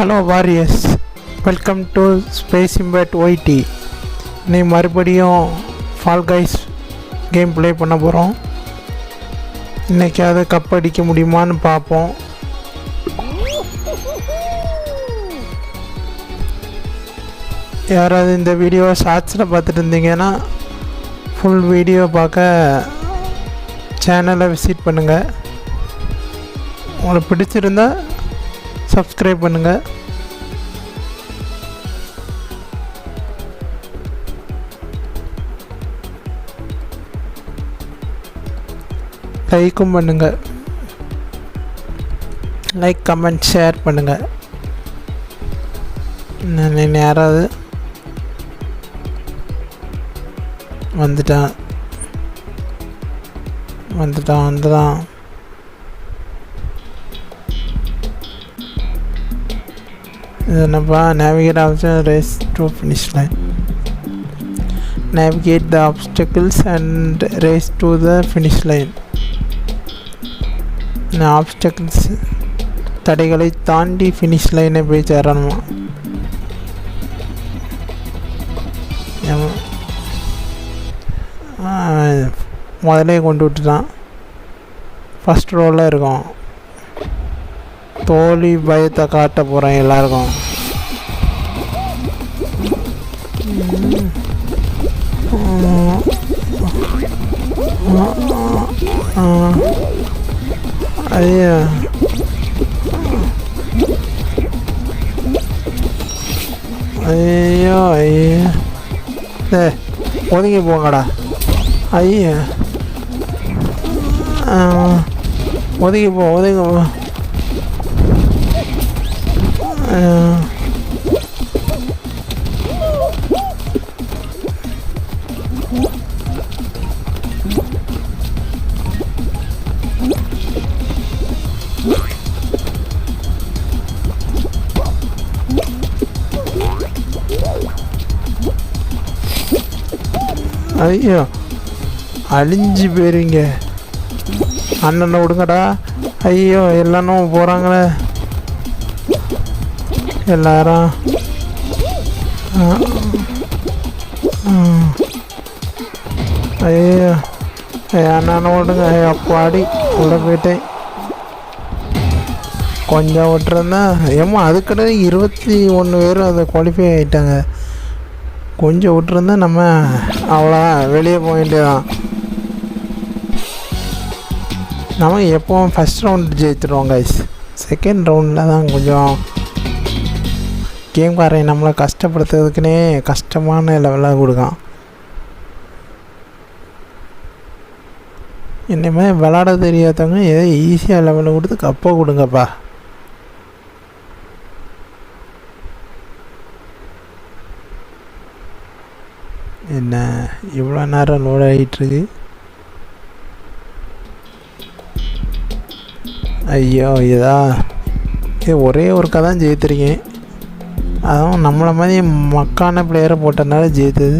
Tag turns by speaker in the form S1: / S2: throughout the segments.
S1: Hello warriors, welcome to space impaired YT. இன்னைக்கு மறுபடியும் fall guys game play பண்ண போகிறோம். இன்றைக்காவது கப் அடிக்க முடியுமான்னு பார்ப்போம். யாராவது இந்த வீடியோவை ஷார்ட்ஸில் பார்த்துட்டு இருந்தீங்கன்னா ஃபுல் வீடியோ பார்க்க சேனலை விசிட் பண்ணுங்கள். உங்களுக்கு பிடிச்சிருந்தா சப்ஸ்கிரைப் பண்ணுங்கள். லைக்கும் பண்ணுங்கள். லைக் கமெண்ட் ஷேர் பண்ணுங்கள். நான் யாராவது வந்துட்டான். இது என்னப்பா? Navigate option race to finish line. Navigate the obstacles and race to the finish line. Obstacles தடைகளை தாண்டி ஃபினிஷ் லைனை போய் சேரணுமா? முதலே கொண்டு விட்டுட்டான். ஃபஸ்ட் ரோவில் இருக்கும். தோல்வி பயத்தை காட்ட போகிறேன் எல்லாருக்கும். ஐயோ ஐயோ ஐயோ, ஒதுங்கி போங்கடா. ஐயோ, ஒதுங்கி போ. ஐயோ, அழிஞ்சு போயிருங்க. அண்ணனை விடுங்கடா. ஐயோ, எல்லாரும் போகிறாங்களே எல்லாரும். ஐயோ, அண்ணனை விடுங்க. அப்பாடி உள்ள போயிட்டேன். கொஞ்சம் விட்டுருந்தேன். ஏமா அதுக்கிட்ட 21 பேர் அதை குவாலிஃபை ஆகிட்டாங்க. கொஞ்சம் விட்டுருந்தா நம்ம அவ்வளோ வெளியே போக வேண்டியதான். நம்ம எப்போவும் ஃபஸ்ட் ரவுண்ட் ஜெயிச்சிடுவோம் கைஸ். செகண்ட் ரவுண்டில் தான் கொஞ்சம் கேம்காரன் நம்மளை கஷ்டப்படுத்துறதுக்குன்னே கஷ்டமான லெவலாக கொடுக்கான். இனிமே விளாட தெரியாதவங்க ஏதோ ஈஸியாக லெவலில் கொடுத்து கப்பை கொடுங்கப்பா. என்ன இவ்வளோ நேரம் லோட் ஆகிட்டுருக்கு? ஐயோ, இது ஒரே ஒருக்கா தான் ஜெயித்திருக்கேன். அதுவும் நம்மளை மாதிரி மக்கான பிளேயரை போட்டதுனால ஜெயித்தது.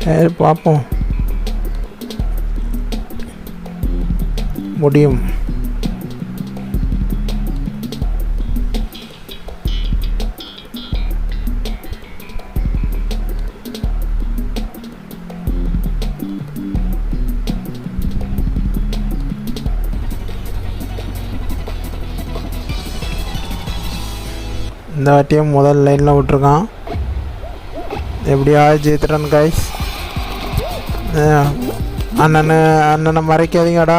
S1: சரி, பார்ப்போம். முடியும். இந்த வாட்டியும் முதல் லைனில் விட்ருக்கான். எப்படியாவது ஜெயித்துட்டான் கைஸ். அண்ணனை மறைக்காதீங்கடா.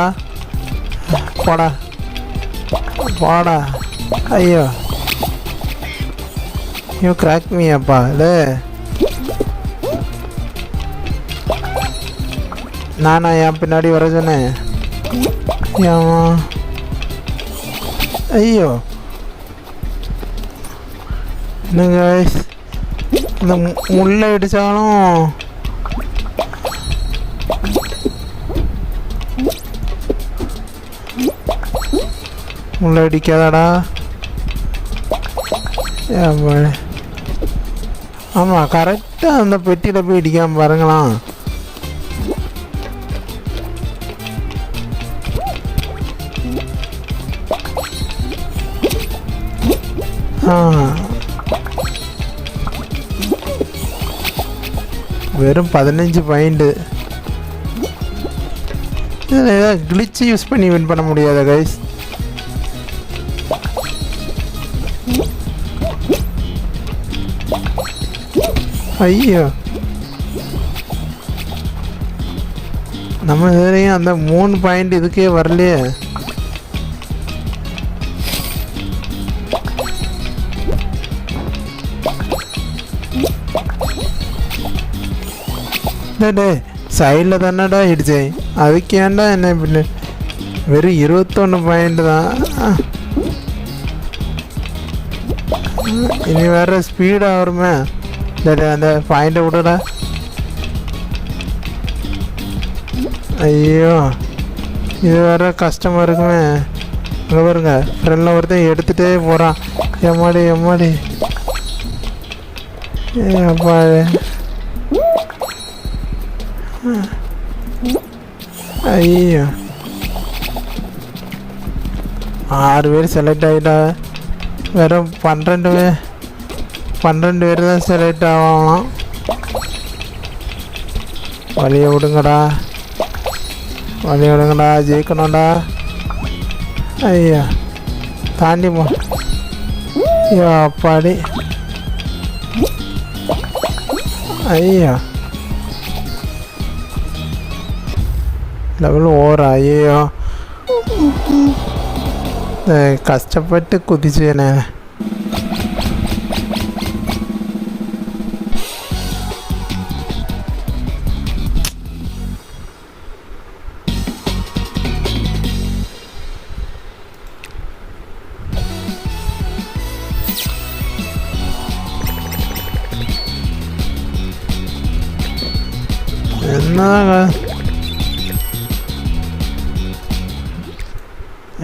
S1: போடா. ஐயோ, கிராக் மீ அப்பா. இல்லை, நானா என் பின்னாடி வர சொன்னேன்? ஐயோ, என்னங்க இந்த முள்ளை அடித்தாலும் முள்ளை அடிக்காதாடா. ஆமாம், கரெக்டாக அந்த பெட்டியில் போய் இடிக்காமல் பாருங்களாம். வெறும் 15 பாயிண்ட். இதில் ஏதாவது கிளிச்சு யூஸ் பண்ணி வின் பண்ண முடியாதா கைஸ்? ஐயோ, நம்ம இதுவரையும் அந்த 3 பாயிண்ட் இதுக்கே வரலையே. டே சைடில் தானடா இடிச்சேன், அதுக்கு ஏன்டா என்ன பண்ணு? வெறும் 21 பாயிண்ட் தான். இனி வேற ஸ்பீடாக வருமே. அந்த பாயிண்ட்டை விடுடா. ஐயோ, இது வேற கஷ்டமாக இருக்குமே. அங்கே பாருங்க, ஃப்ரெண்டில் ஒருத்தன் எடுத்துகிட்டே போகிறான். எம்மாடி எம்மாடி, அப்பா. ஐயோ, 6 பேர் செலக்ட் ஆகிட்டா. வெறும் 12 பேர் தான் செலக்ட் ஆகலாம். வழியை விடுங்கடா, வழியை விடுங்கடா, ஜெயிக்கணும்டா. ஐயா, தாண்டி போ. ஐயோ அப்பாடி. ஐயா, லெவல் ஓவரா? ஐயோ, கஷ்டப்பட்டு குதிச்சேனே.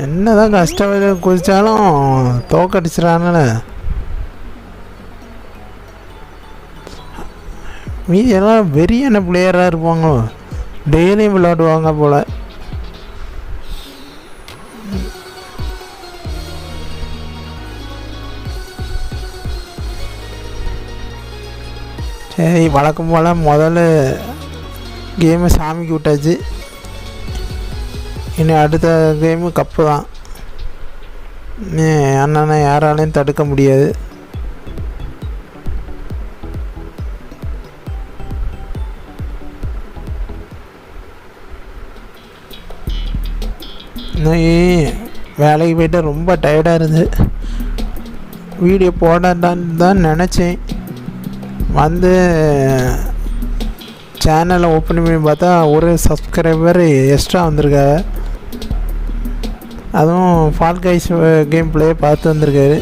S1: என்னதான் கஷ்டப்பட்டு குதிச்சாலும் தோக்கடிச்சிடானே. மீதி எல்லாம் வெறியான பிளேயராக இருப்பாங்களோ, டெய்லியும் விளையாடுவாங்க போல். சரி, வழக்கம் போல் முதல்ல கேமு சாமிக்கு விட்டாச்சு. இனி அடுத்த கேமு கப்பு தான். அண்ணனை யாராலையும் தடுக்க முடியாது. வேலைக்கு போய்ட்டு ரொம்ப டயர்டாக இருந்து வீடியோ போடான்னு தான் நினச்சேன். வந்து சேனலை ஓப்பன் பண்ணி பார்த்தா ஒரு சப்ஸ்கிரைபர் எக்ஸ்ட்ரா வந்திருக்காரு. அதுவும் ஃபால் கைஸ் கேம் பிளே பார்த்து வந்திருக்காரு.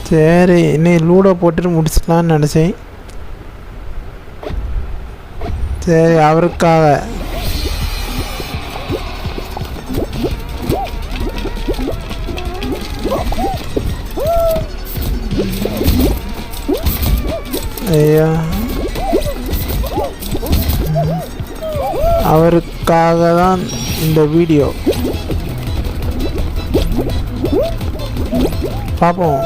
S1: சரி, இன்னும் லூடோ போட்டுட்டு முடிச்சிடலான்னு நினச்சேன். சரி, அவருக்காக ஐயா, அவருக்காக தான் இந்த வீடியோ. பார்ப்போம்.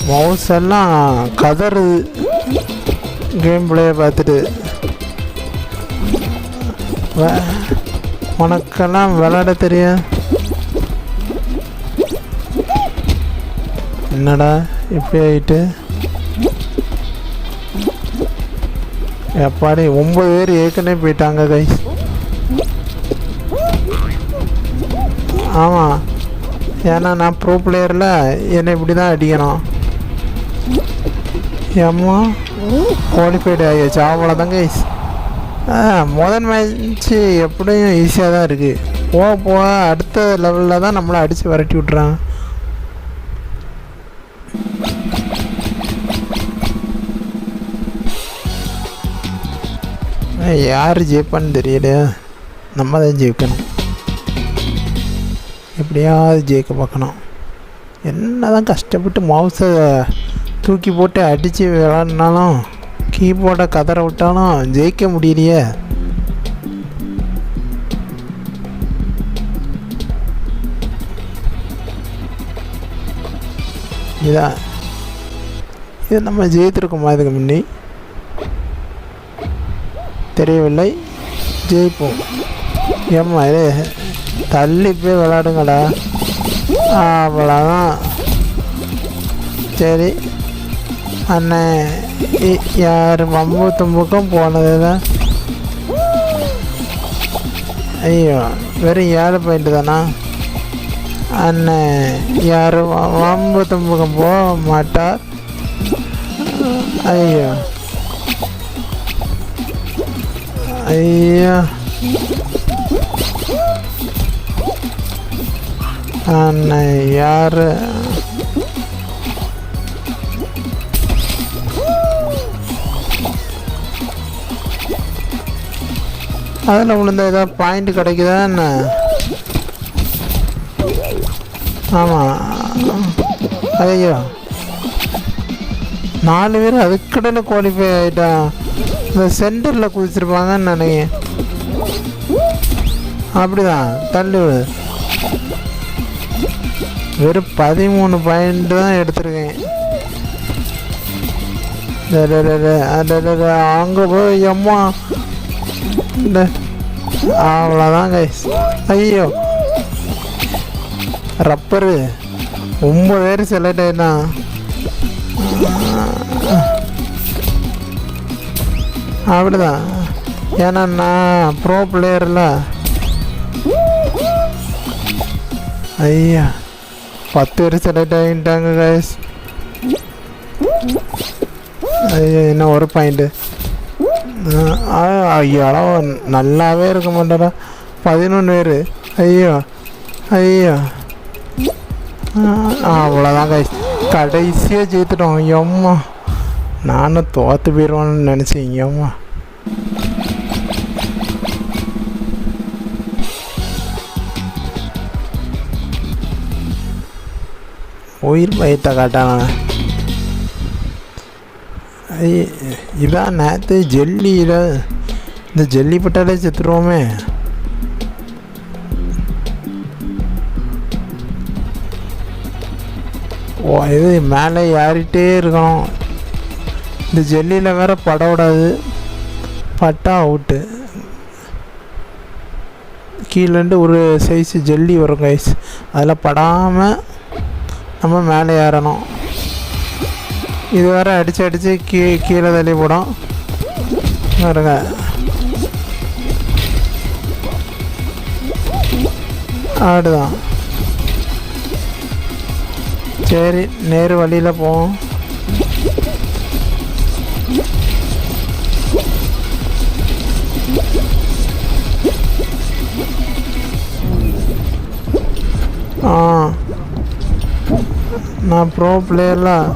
S1: மவுஸ் எல்லாம் கதறு கேம் பிளேயை பார்த்துட்டு. உனக்கெல்லாம் விளையாட தெரியும். என்னடா இப்படி ஆகிட்டு? எப்பாடி 9 பேர் ஏற்கனவே போயிட்டாங்க கைஸ். ஆமாம், ஏன்னா நான் ப்ரோ பிளேயரில் என்னை இப்படி தான் அடிக்கணும். ஏம்மா குவாலிஃபைடு ஆகியாச்சு, அவ்வளோதான் கைஸ். முதல் மேட்ச்சு எப்படியும் ஈஸியாக தான் இருக்குது. போக போக அடுத்த லெவலில் தான் நம்மளை அடித்து விரட்டி விட்றாங்க. யார் ஜெயிப்பான்னு தெரியல, நம்ம தான் ஜெயிக்கணும். எப்படியாவது ஜெயிக்க பார்க்கணும். என்ன தான் கஷ்டப்பட்டு மவுஸை தூக்கி போட்டு அடித்து விளாட்னாலும் கீபோர்டை கதற விட்டாலும் ஜெயிக்க முடியலையே. இது நம்ம ஜெயித்திருக்கோமா இதுக்கு முன்னே தெரியவில்லை. ஜெயிப்போம். ஏம்மா இது தள்ளி போய் விளாடுங்களா. அவ்வளோதான். சரி அண்ணன் யார் மம்பு தும்புக்கும் போனது தான். ஐயோ வெறும் 7 பாயிண்ட் தானா. அண்ணன் யார் மம்பு தும்புக்கும் போக மாட்டார். ஐயோ ஐயோ அண்ணன் யார் அதில் விழுந்த ஏதாவது பாயிண்ட் கிடைக்குதா என்ன? ஆமாம். ஐயோ 4 பேர் அதுக்கடல குவாலிஃபை ஆகிட்டான். இந்த சென்டரில் குதிச்சிருப்பாங்கன்னு நினைக்கிறேன். அப்படிதான் தள்ளி விடு. வெறும் 13 பாயிண்ட் தான் எடுத்திருக்கேன். அங்கே போய் அம்மா அவ்வளோதான் கைஸ். ஐயோ ரப்பரு 9 பேர் செலக்ட் ஆகிட்டான். அப்படிதான். ஏன்னா நான் ப்ரோ பிளேயரில். ஐயா 10 பேர் செலக்ட் ஆகிட்டாங்க கைஸ். ஐயோ என்ன ஒரு பாயிண்ட்டு. ஐயோ நல்லாவே இருக்க மாட்டாரா. 11 பேர். ஐயோ ஐயோ அவ்வளோதான் கைஸ். கடைசியாக ஜெயித்துட்டோம். எம்மா நானும் தோற்று போயிடுவான்னு நினச்சேன். எம்மா உயிர் பயத்தை காட்டான. இதான் நேற்று ஜெல்லியில் இந்த ஜெல்லி பட்டாலே செத்துருவோமே. ஓ இது மேலே ஏறிட்டே இருக்கணும். இந்த ஜெல்லியில் வேற பட விடாது. பட்டா அவுட்டு. கீழேருந்து ஒரு சைஸு ஜெல்லி வரும் கைஸ். அதில் படாமல் நம்ம மேலே ஏறணும். இது வேற அடித்து அடித்து கீழே தள்ளி போடும். பாருங்க ஆடுதான். சரி நேரு வழியில் போவோம். நான் ப்ரோ பிளேயர்லாம்.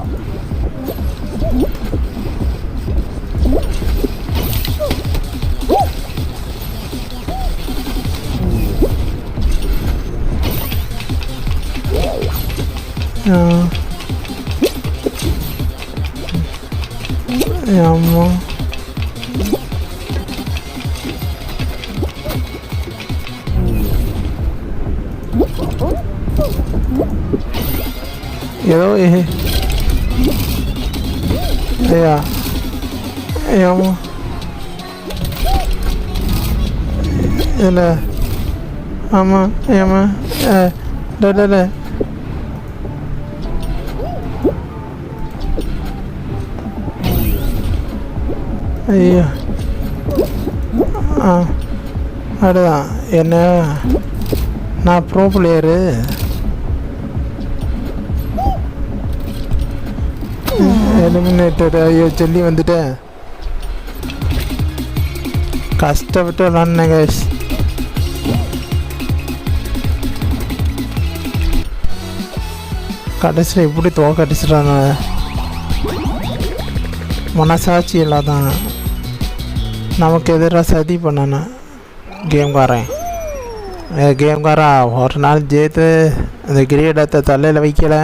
S1: அம்மா ஏதோ ஐயா ஏமா இல்லை ஆமாம் ஏமா டே ஐயா அதுதான் என்ன நான் ப்ரோ பிளேயரு. எலிமினேட்டர். ஐயோ சொல்லி வந்துட்டேன். கஷ்டப்பட்டு விளாட்னேன் கைஸ். கடைசியில் இப்படி தோக்கடிச்சிட்டாங்க. மனசாட்சி இல்லாதான் நமக்கு எதிராக சதி பண்ணானே கேம்காரன். கேம்காரா ஒரு நாள் ஜெயித்து அந்த கிரீடத்தை தலையில் வைக்கல.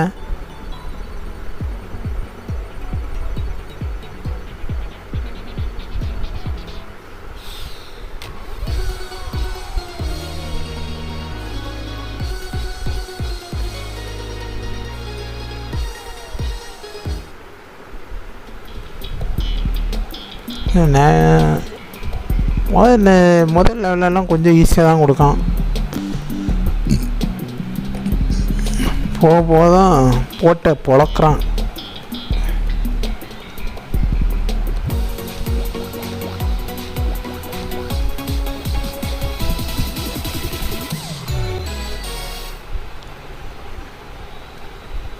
S1: முதல் லெவலெல்லாம் கொஞ்சம் ஈஸியாக தான் கொடுக்கான். போதும் போட்ட பொழக்கிறான்.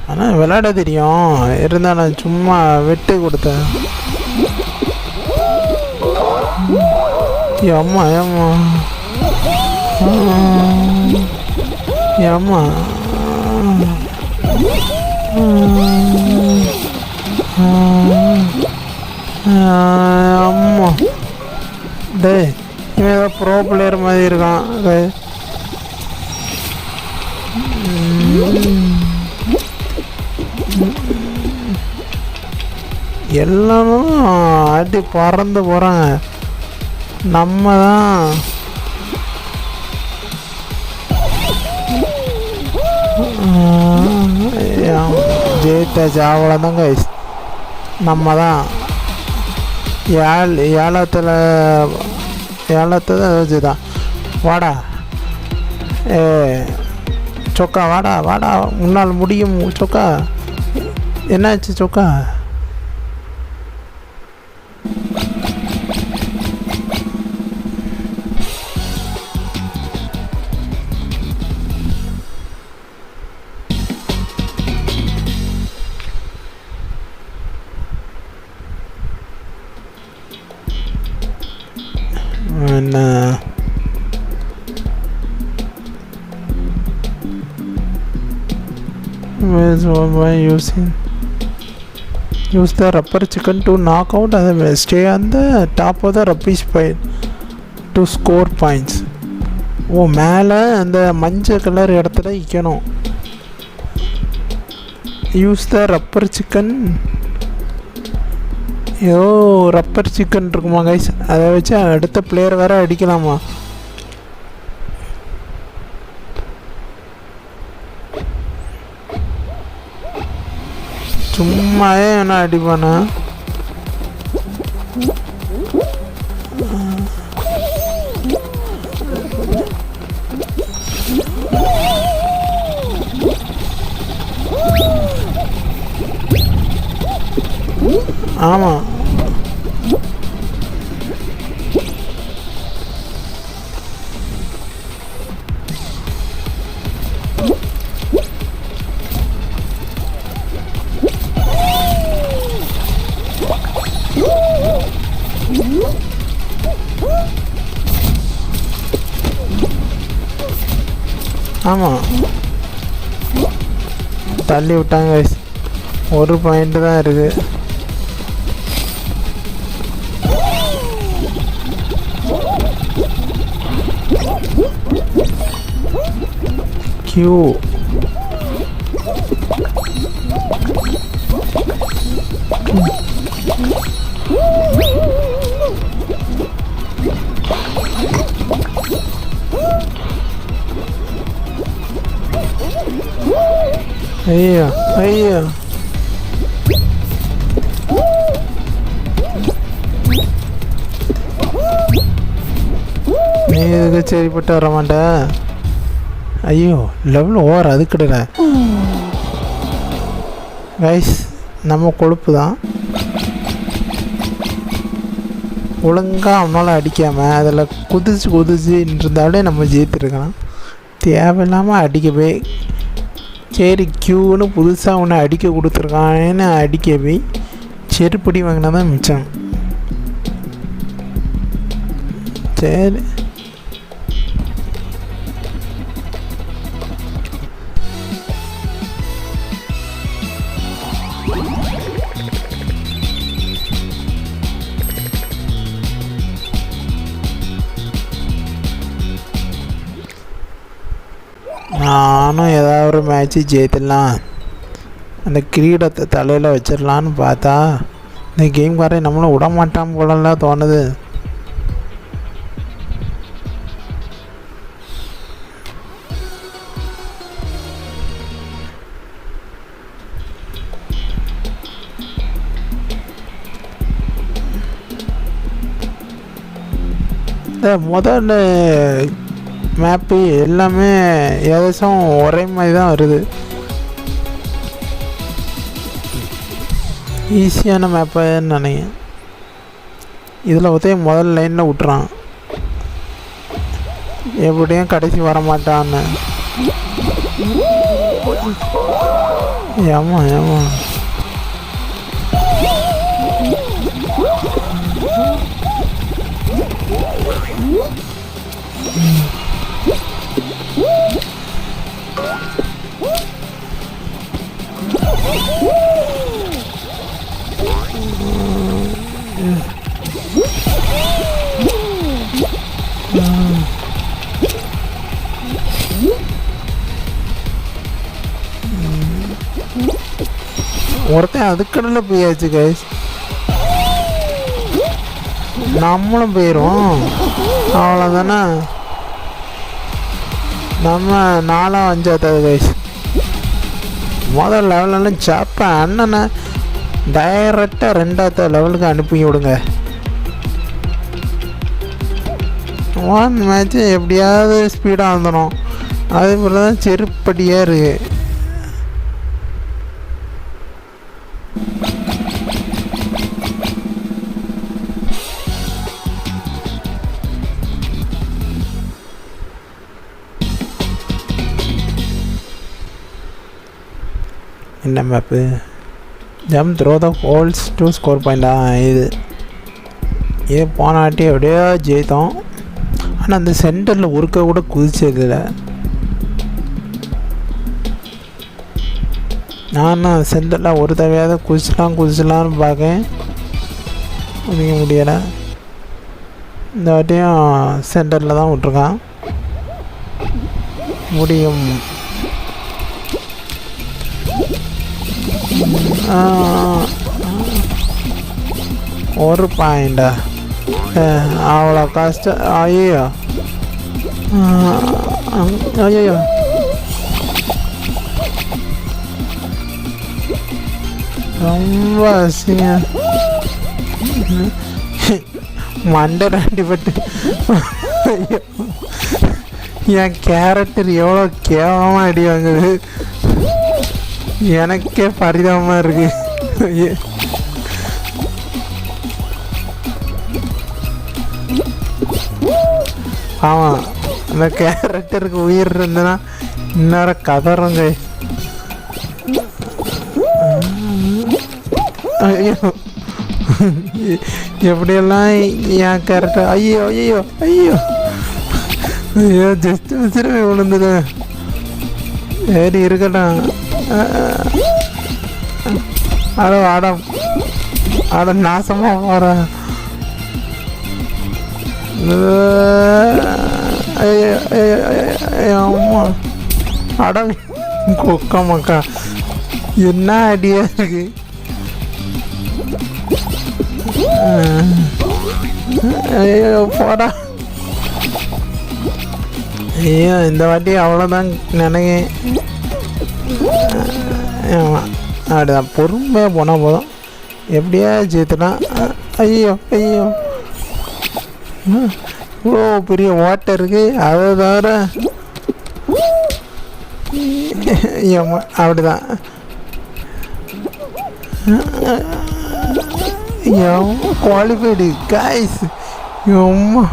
S1: ஆனால் விளையாட தெரியும், இருந்தால் நான் சும்மா வெட்டு கொடுத்தேன். ஏம்மா ஏம்மா ஏம்மா அம்மா டே, இவன் ஏதோ ப்ரோ பிளேயர் மாதிரி இருக்கான். எல்லாரும் அடி பறந்து போகிறாங்க. நம்ம தான் ஜெயித்தாச்சு, அவ்வளோதாங்க. நம்ம தான் ஏலத்தில் வச்சு தான். வாடா சொக்கா, வாடா வாடா, முன்னால் முடியும் சொக்கா. என்னாச்சு சொக்கா? என்ன use the rubber chicken to knock out and stay on the top of the rubbish pile to score points. ஓ, மேலே அந்த மஞ்சள் கலர் இடத்துல வைக்கணும். Use the rubber chicken. ஏதோ ரப்பர் சிக்கன் இருக்குமா கைஸ், அதை வச்சு அடுத்த பிளேயர் வேறு அடிக்கலாமா? சும்மாவே என்ன அடிப்பானா? ஆமாம், ஆமாம், தள்ளி விட்டாங்க. ஒரு பாயிண்ட் தான் இருக்குது. கியூ ஐயா ஐயா, நீ இதுக்கு சரிப்பட்டு வர மாட்ட. ஐயோ, லெவல் ஓவர். அது கிடையாது கைஸ், நம்ம கொழுப்பு தான். ஒழுங்காக அவனால் அடிக்காமல் அதில் குதிச்சு இருந்தாலே நம்ம ஜெயித்துருக்கலாம். தேவையில்லாமல் அடிக்க போய் சரி கியூன்னு புதுசாக ஒன்று அடிக்க கொடுத்துருக்கான்னு அடிக்க போய் செருப்படி வாங்கினா தான் மிச்சம். சரி, நானும் ஏதாவது ஒரு மேட்ச்சு ஜெயித்துடலாம், அந்த கிரீடத்தை தலையில் வச்சிடலான்னு பார்த்தா இந்த கேம்காரன் நம்மளும் விட மாட்டான் போலலாம் தோணுது. முதல்ல மேப்பு எல்லாமே ஏதாச்சும் ஒரே மாதிரி தான் வருது. ஈஸியான மேப்புன்னு நினைக்கிறேன். இதில் ஒரே முதல் லைனில் விட்டுறான், எப்படியும் கடைசி வரமாட்டான்னு. ஏமா ஏமா ஒருத்தன் அதுக்கடல போயாச்சு கைஸ், நம்மளும் போயிடுவோம் அவ்வளோதானே. நம்ம 4 5 கைஸ். முதல் லெவலெல்லாம் சாப்ப அண்ணனை டைரெக்டாக 2வது லெவலுக்கு அனுப்பி விடுங்க. 1 மேட்ச்சு எப்படியாவது ஸ்பீடாக வந்துடும், அதே போல் தான் செருப்படியாக இருக்கு. என்ன map? Jump throw the holes to score பாயிண்டா? இது போனாட்டி எப்படியோ ஜெயித்தோம். ஆனால் அந்த சென்டரில் ஒருக்க கூட குதிச்சதில்லை. நானும் சென்டரில் ஒரு தவையாவது குதிச்சலான்னு பார்க்கேன், குதிக்க முடியலை. இந்த வாட்டியும் சென்டரில் தான் விட்ருக்கான். முடியும். ஒரு பாயிண்டா? அவ்வளோ கஷ்டம். ஐயோ ஐயோ ரொம்ப அசிங்க. மண்டை அடிபட்டு என் கேரக்டர் எவ்வளோ கேவலமாக அடி வாங்குது, எனக்கே பரிதாபமாக இருக்கு. ஆமாம், அந்த கேரக்டருக்கு உயிர் இருந்ததுன்னா இன்னொரு கதறங்க. ஐயோ எப்படியெல்லாம் என் கேரக்டர். ஐயோ ஐயோ ஐயோ ஐயோ ஜஸ்ட் மிஸ்ரே விழுந்துடு. சரி இருக்கட்டும். அட நாசமா போற. அம்மா அட கொக்கா மக்கா, என்ன ஐடியா இருக்கு. ஐயோ போடா. ஐயோ இந்த வாட்டி அவ்வளோதான் நினைக்கிறேன். அப்படிதான் பொறுமையாக போனால் போதும், எப்படியா ஜெயித்துலாம். ஐயோ ஐயோ இவ்வளோ பெரிய வாட்டர் இருக்கு, அதை தவிர ஐயோம்மா அப்படிதான். Qualified guys. அம்மா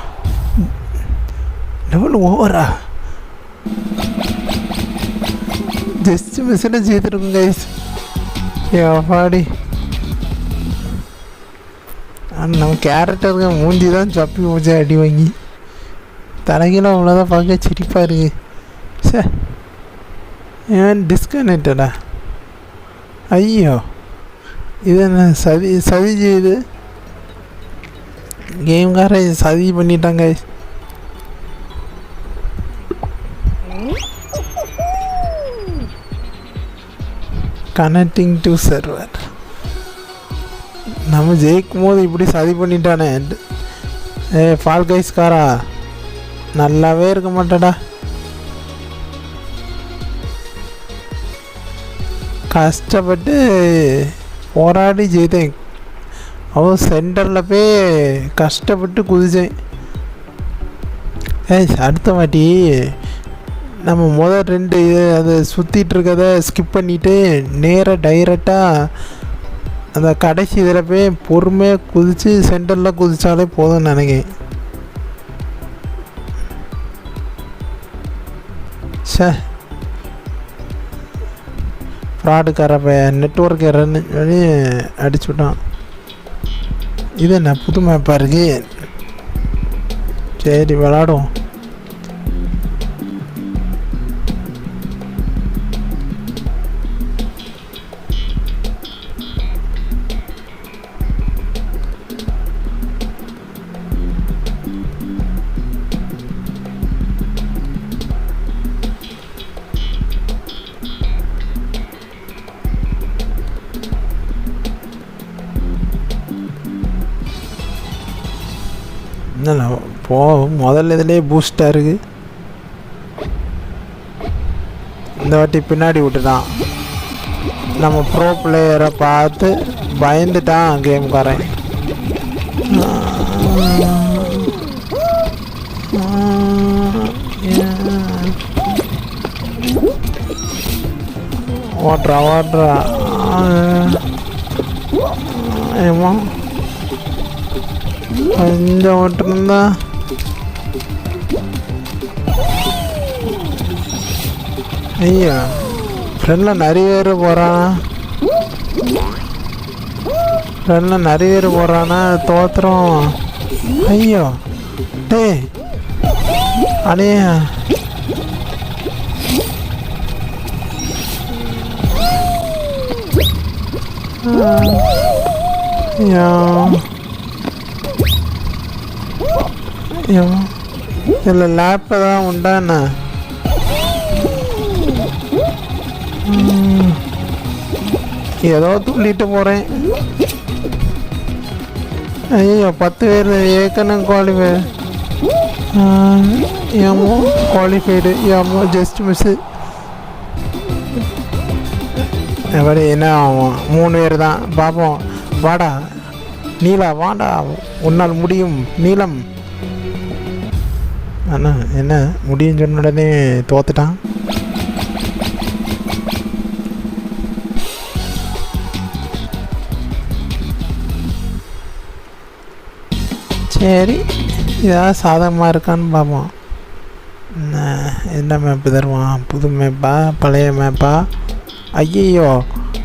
S1: லெவல் ஓவரா? ஜஸ்ட் மிஸ்ஸில் ஜெயித்துருக்கும் கைஸ். பாடி நம்ம கேரக்டருக்கு மூஞ்சி தான் சப்பி பூஜை அடி வாங்கி தலைகீழ அவ்வளோதான் பார்க்க சிரிப்பாக இருக்கு. சார் ஏன் டிஸ்கனெக்டடா? ஐயோ இது என்ன சதி செய்யுது கேம்கார, சதி பண்ணிட்டாங்க. Connecting to server. நம்ம ஜெயிக்கும் போது இப்படி சதி பண்ணிட்டானே. ஃபால் கைஸ்காரா நல்லாவே இருக்க மாட்டேடா. கஷ்டப்பட்டு போராடி ஜெயித்தேன். சென்டரில் போய் கஷ்டப்பட்டு குதித்தேன். அடுத்த வாட்டி நம்ம ரெண்டு அதை சுற்றிட்டு இருக்கதை ஸ்கிப் பண்ணிவிட்டு நேராக டைரெக்டாக அந்த கடைசி இதில் போய் பொறுமையாக குதித்து சென்டரில் குதித்தாலே போதும்னு நினைக்கிறேன். ஃப்ராடுக்கார நெட்ஒர்க் எரன்னு சொல்லி அடிச்சு விட்டான். இது என்ன புது மேப்பாக இருக்கு. சரி விளாடும். என்ன போ முதல்ல இதுலேயே பூஸ்டாக இருக்குது. இந்த வாட்டி பின்னாடி விட்டுட்டான். நம்ம ப்ரோ பிளேயரை பார்த்து பயந்துட்டான் கேம்காரன். ஓட்டுறா ஏமா கொஞ்சம் ஓட்டுருந்தா. ஐயா ஃப்ரெண்டில் நிறைய பேர் போகிறான். ஃப்ரெண்டில் நிறைய பேர் போகிறானா தோத்துறோம். ஐயோ டே அலையா இதில் லேப்பை தான் உண்டாண்ணா. ஏதோ துள்ளிட்டு போகிறேன். ஐயோ 10 பேர் ஏற்கனவே குவாலிஃபை. ஏமோ குவாலிஃபைடு ஏமோ ஜஸ்ட் மிஸ்ஸு. எப்படி என்ன ஆகும்? 3 பேர் தான் பார்ப்போம். வாடா நீலா வாடா, உன்னால் முடியும் நீலம். அண்ணா என்ன முடியும் சொன்ன உடனே தோத்துட்டான். சரி ஏதாவது சாதகமாக இருக்கான்னு பார்ப்போம். என்ன மேப்பு தருவான்? புது மேப்பா பழைய மேப்பா? ஐயோ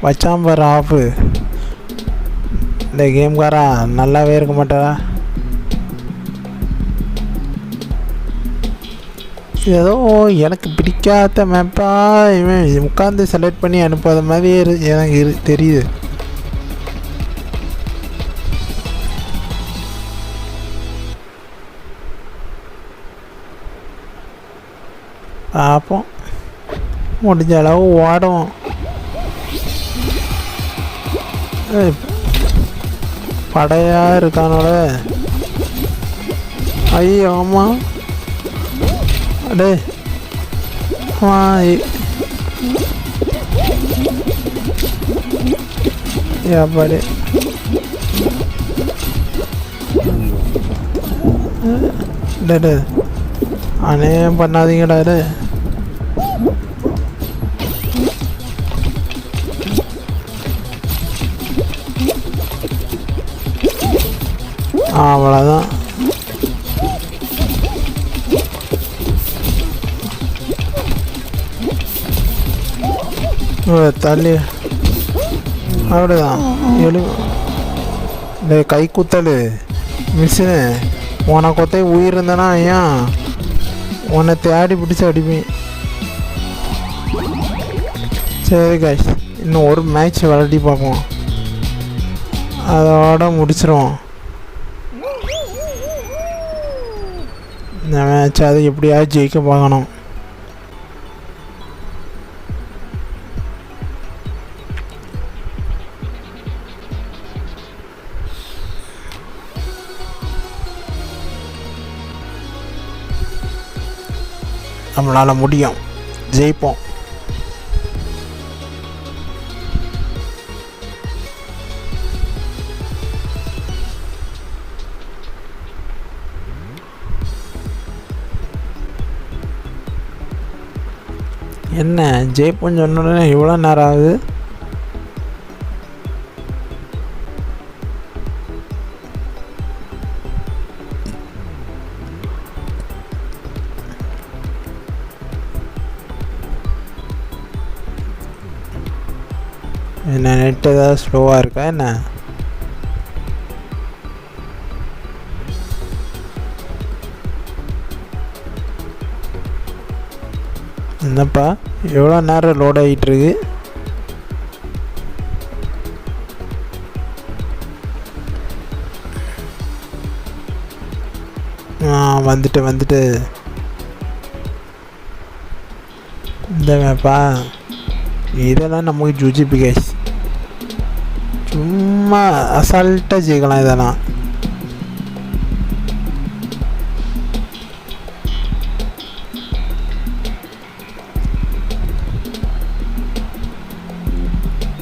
S1: வச்சாம்பர் ஆஃபு. இந்த கேம்காரா நல்லாவே இருக்க மாட்டாரா? ஏதோ எனக்கு பிடிக்காத மேப்பா இவன் உட்காந்து செலக்ட் பண்ணி அனுப்பாத மாதிரி எனக்கு தெரியுது. பார்ப்போம், முடிஞ்ச அளவு ஓடும். படையாக இருக்கானோட. ஐயோ ஆமாம் அடே எப்பாடி டே அநேகம் பண்ணாதீங்கடா. அவ்வளோதான். தள்ளி அப்படிதான் கை குத்தல் மிஷினு. உனக்கு ஒத்தே உயிர் இருந்தனா ஏன் உன்னை தேடி பிடிச்சி அடிப்பேன். சரி காஷ், இன்னும் ஒரு மேட்ச் விளையாடி பார்ப்போம், அதோட முடிச்சிருவோம். இந்த மேட்ச் அது எப்படியாவது ஜெயிக்க பார்க்கணும். நம்மளால் முடியும், ஜெயிப்போம். என்ன ஜெயிப்போன்னு சொன்னோடனே இவ்வளோ நேரம் ஆகுது? என்ன நெட் ஏதாவது ஸ்லோவாக இருக்கா என்ன? என்னப்பா எவ்வளோ நேரம் லோட் ஆகிட்டுருக்கு? வந்துட்டு இந்தப்பா இதெல்லாம் நமக்கு ஜூஜிபி கேஸ், சும்மா அசால்ட்டாக ஜெயிக்கலாம் இதெல்லாம்.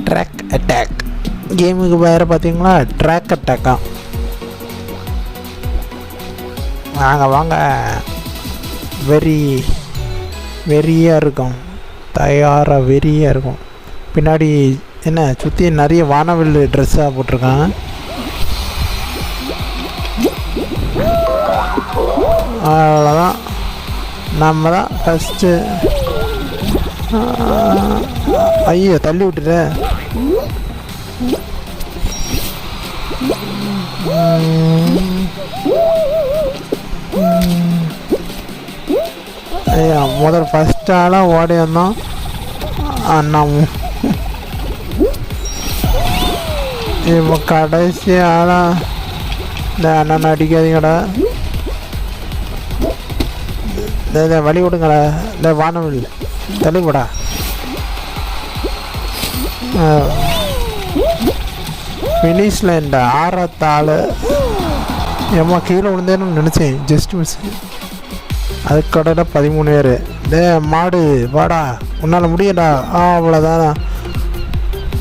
S1: ட்ராக் அட்டாக் கேமுக்கு வேறு பார்த்தீங்களா, ட்ராக் அட்டாக்கா. வாங்க வெறியாக இருக்கும், தயாராக வெறியாக இருக்கும். பின்னாடி என்ன சுற்றி நிறைய வானவில் ட்ரெஸ்ஸாக போட்டிருக்கான். அவ்வளோதான், நம்ம தான் ஃபஸ்ட்டு. ஐயோ தள்ளி விட்டுட்ட. ஐயா முதல் ஃபஸ்ட் ஆளாக ஓடி வந்தோம். அண்ணாமும் இப்போ கடைசி ஆளாக இந்த அண்ணன் அடிக்காதீங்கடா, இந்த வழி விடுங்கடா, இந்த வானவில் தள்ளிவிடா. ஃபினிஷில் இந்த ஆறாத்தாள் ஏம்மா கீழே விழுந்தேன்னு நினச்சேன், ஜஸ்ட் மிஸ். அதுக்கடையில் 13 பேர். டே மாடு வாடா, உன்னால் முடியடா. அவ்வளோதானா?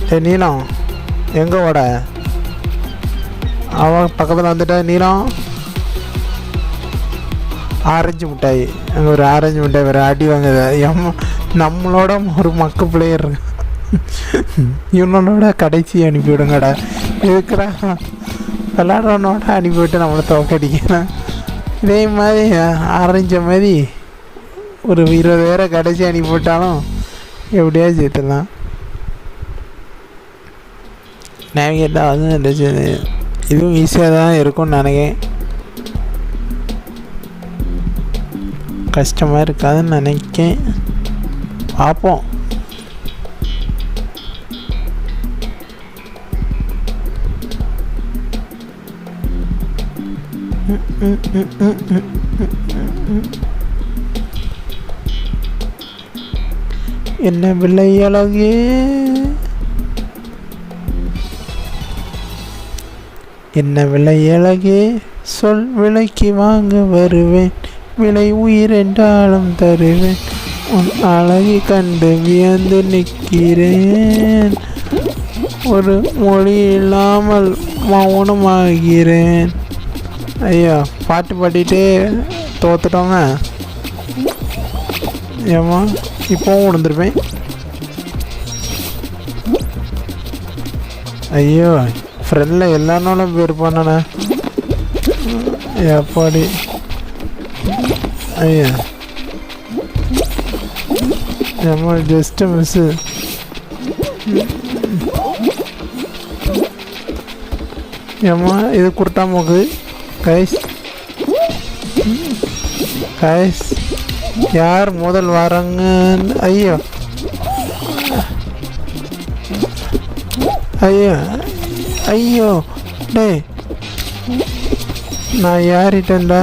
S1: டே நீலம் எங்கே ஓட? அவன் பக்கத்தில் வந்துட்டா. நீலம் ஆரஞ்சு மிட்டாய், அங்கே ஒரு ஆரஞ்சு மிட்டாய் வேறு அடி வாங்குது. நம்மளோட ஒரு மக்கு பிளேயர் இவனோட கடைசி அனுப்பிவிடுங்கடா. இருக்கிறா விளாட்றவனோட அனுப்பிவிட்டு நம்மளை தோக்கடிக்கிறேன். இதே மாதிரி ஆரஞ்ச மாதிரி ஒரு 20 பேரை கடைசி அனுப்பிவிட்டாலும் எப்படியா சேர்த்துடலாம். நேவிகேட்டாக வந்து இதுவும் ஈஸியாக தான் இருக்கும்னு நினைக்கிறேன், கஷ்டமாக இருக்காதுன்னு நினைக்கேன். பார்ப்போம். என்ன விலை அழகே, என்ன விலை அழகே, சொல் விலைக்கு வாங்க வருவேன், விலை உயிர் என்றாலும் தருவேன், உன் அழகை கண்டு வியந்து நிற்கிறேன், ஒரு மொழி இல்லாமல் மௌனமாகிறேன். ஐயா பாட்டு பாடிட்டே தோத்துட்டோங்க. ஏமா இப்போவும் விழுந்துருப்பேன். ஐயோ ஃப்ரெண்டில் எல்லானாலும் பேர் பண்ணனே எப்பாடி. ஐயா ஏமா ஜஸ்ட்டு மிஸ்ஸு. ஏமா இது குர்ட்டா மூக்கு. கைஸ் யார் முதல் வராங்க? ஐயோ ஐயோ ஐயோ டே நான் யாரிட்டேன்டா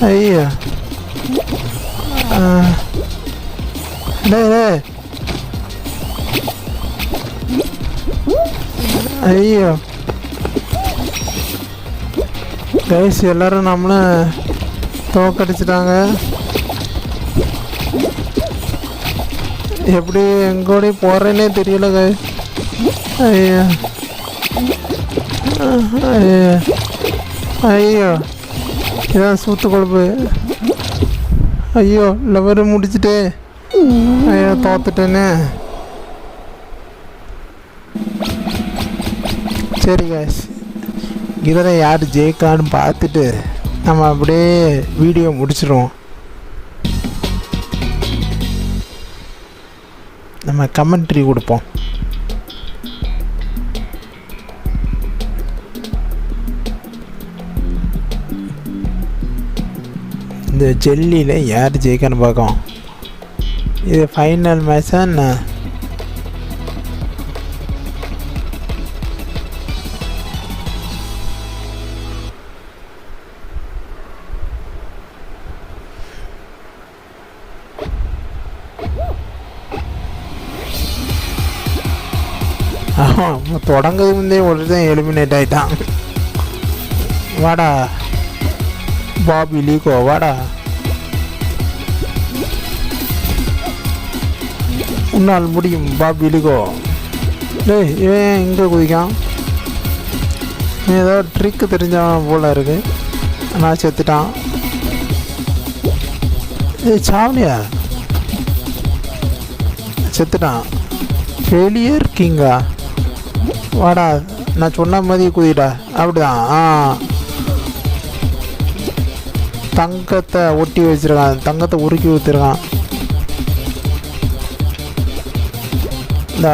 S1: ஐயோ டே ஐயோ கைஸ் எல்லோரும் நம்மளும் தோக்கடிச்சிட்டாங்க. எப்படி எங்கூட போகிறேன்னே தெரியல கைஸ். ஐயோ ஐயோ ஐயோ இதான் சூத்து கொழுப்பு. ஐயோ லெவரு முடிச்சுட்டு ஐயோ தோத்துட்டேன்னு. சரி கைஸ், இதில் யார் ஜெயிக்கான்னு பார்த்துட்டு நம்ம அப்படியே வீடியோ முடிச்சிடுவோம். நம்ம கமெண்ட்ரி கொடுப்போம். இந்த ஜெல்லியில் யார் ஜெயிக்கான்னு பார்க்கும். இது ஃபைனல் மேட்சா என்ன? ஆமாம், தொடங்கிறது முந்தே ஒரு தான் எலிமினேட் ஆகிட்டான். வாடா பாபி லீகோ வாடா. உன்னால் முடியும் பாபி லீகோ. டேய் இவன் எங்கே குதிக்கான்? ஏதோ ட்ரிக்கு தெரிஞ்சவன் போல இருக்கு. நான் செத்துட்டான். ஏய் சாவலியா செத்துட்டான். ஃபெயிலியர் கிங்கா வாடா, நான் சொன்ன மாதிரி குதிடா. அப்படிதான். தங்கத்தை ஒட்டி வச்சிருக்கான், தங்கத்தை உருக்கி ஊற்றிருக்கான். இந்த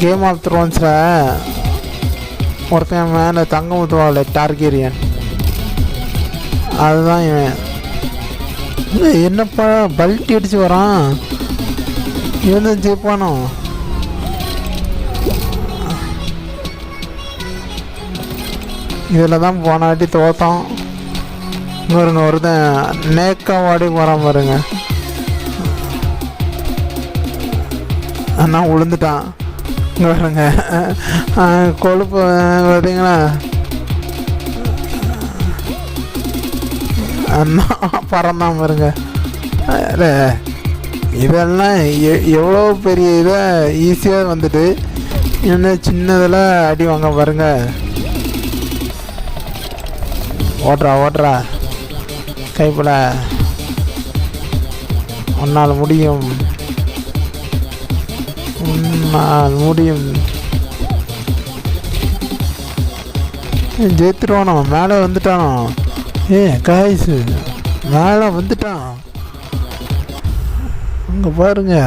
S1: கேம் ஆஃப் த்ரோன்ஸில் ஒருத்தன் மேலே தங்கம் ஊற்றுவாங்கல்ல, டார்கேரியன், அதுதான் இவன். என்னப்பா பல்ட்டி அடிச்சு வரான். இவன் தான் ஜெயிப்பானோ? இதில் தான் போனாட்டி தோத்தோம். இன்னொருங்க ஒருத்தன் நேக்கா வாடி போகிறான் பாருங்க. அண்ணா விழுந்துட்டான். இங்கே பாருங்க கொழுப்பு பார்த்தீங்களா? அண்ணா பறந்தான் பாருங்க. இதெல்லாம் எவ்வளோ பெரிய இதை ஈஸியாக வந்துட்டு இன்னும் சின்னதில் அடி வாங்க பாருங்க. ஓடுறா கைப்பட. உன்னால் முடியும், உன்னால் முடியும். ஜெயித்துருவானோ? மேலே வந்துட்டானோ? காய்ஸு மேலே வந்துட்டான். அங்கே பாருங்க,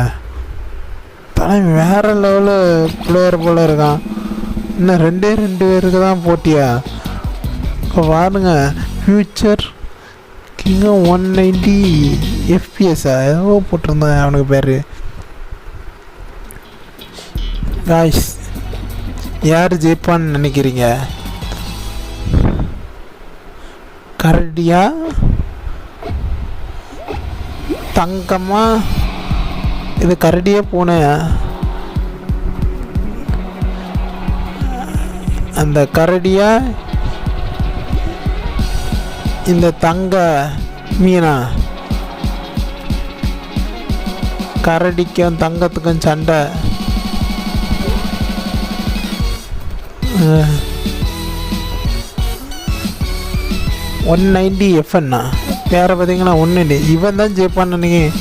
S1: தலைமை வேறு லெவலில் பிளேயர் போல் இருக்கான். இன்னும் ரெண்டு பேருக்கு தான் போட்டியா? இப்போ பாருங்க, ஃபியூச்சர் கிங்க 190 FPS ஏதோ போட்டிருந்தேன் அவனுக்கு பேர். காய்ஸ் யார் ஜெயிப்பான்னு நினைக்கிறீங்க? கரடியா, தங்கமா? இது கரடியே போனேன். அந்த கரடியா இந்த தங்க மீனா? கரடிக்கும் தங்கத்துக்கும் சண்டை. $190 வேறு பார்த்தீங்கன்னா 190. இவன் தான் ஜெயிப்பான்னு நினைக்கிறேன்.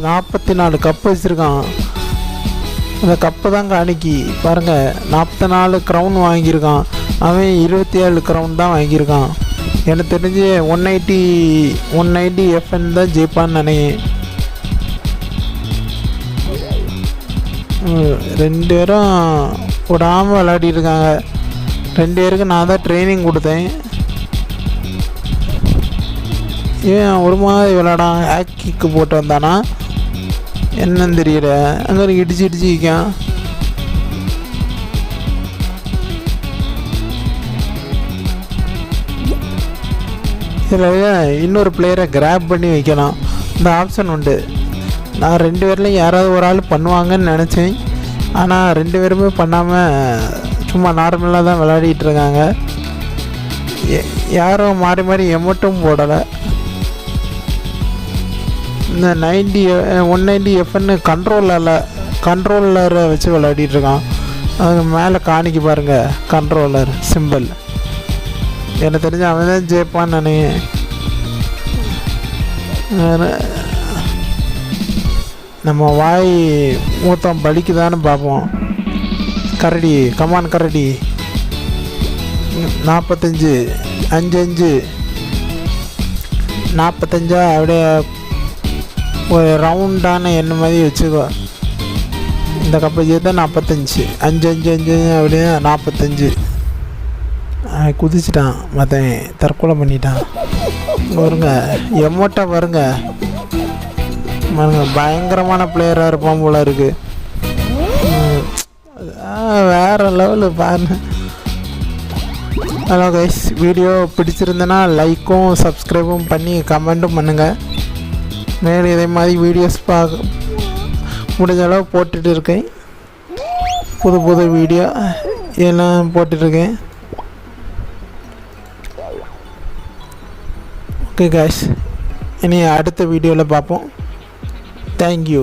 S1: 44 கப்பு வச்சுருக்கான். அந்த கப்பு தான் காணிக்கி பாருங்கள். 44 க்ரௌன் வாங்கியிருக்கான். அவன் 27 க்ரௌன் தான் வாங்கியிருக்கான். எனக்கு தெரிஞ்சு 190 FN தான் ஜெயிப்பான்னு நினைக்கிறேன். 2 பேரும் விடாமல் விளையாடிட்டு இருக்காங்க. 2 பேருக்கு நான் தான் ட்ரைனிங் கொடுத்தேன். ஏன் ஒரு மாதிரி விளையாடான்? ஹேக்கிக்கு போட்டு வந்தானா என்னன்னு தெரியல. அங்கே இடிச்சு வைக்கான். இதில் இன்னொரு பிளேயரை கிராப் பண்ணி வைக்கலாம், இந்த ஆப்ஷன் உண்டு. நான் 2 பேர்லையும் யாராவது ஒரு ஆள் பண்ணுவாங்கன்னு நினச்சேன். ஆனால் 2 பேருமே பண்ணாமல் சும்மா நார்மலாக தான் விளையாடிட்டு இருக்காங்க. யாரும் மாறி மாறி எமௌண்ட்டும் போடலை. இந்த 190 எஃப்னு கண்ட்ரோலரை வச்சு விளையாடிட்டுருக்கான். அது மேலே காணிக்கு பாருங்கள் கண்ட்ரோலர் சிம்பிள். எனக்கு தெரிஞ்ச அவன் தான் ஜெயிப்பான்னு நினைக்கிறேன். நம்ம வாய் மூத்தம் பலிக்குதான்னு பார்ப்போம். கரடி கமான் கரடி 45 5 45 அப்படியே ஒரு ரவுண்டான எண்ணெய் மாதிரி வச்சுக்கோ. இந்த கப்பை ஜெயித்தா 45 5 அப்படியே 45. குதிச்சிட்டான் மற்றன் தற்கொலை பண்ணிட்டான். வருங்க எமோட்டா வருங்க பயங்கரமான பிளேயராக இருப்பான் போல இருக்கு. வேறு லெவலு பாருங்க. ஹலோ கைஸ், வீடியோ பிடிச்சிருந்தேன்னா லைக்கும் சப்ஸ்கிரைபும் பண்ணி கமெண்ட்டும் பண்ணுங்கள். மேலும் இதே மாதிரி வீடியோஸ் முடிஞ்ச அளவு போட்டுட்டு இருக்கேன். புது வீடியோ எல்லாம் போட்டுட்ருக்கேன். ஓகே கைஸ், இனி அடுத்த வீடியோவில் பார்ப்போம். தேங்க்யூ.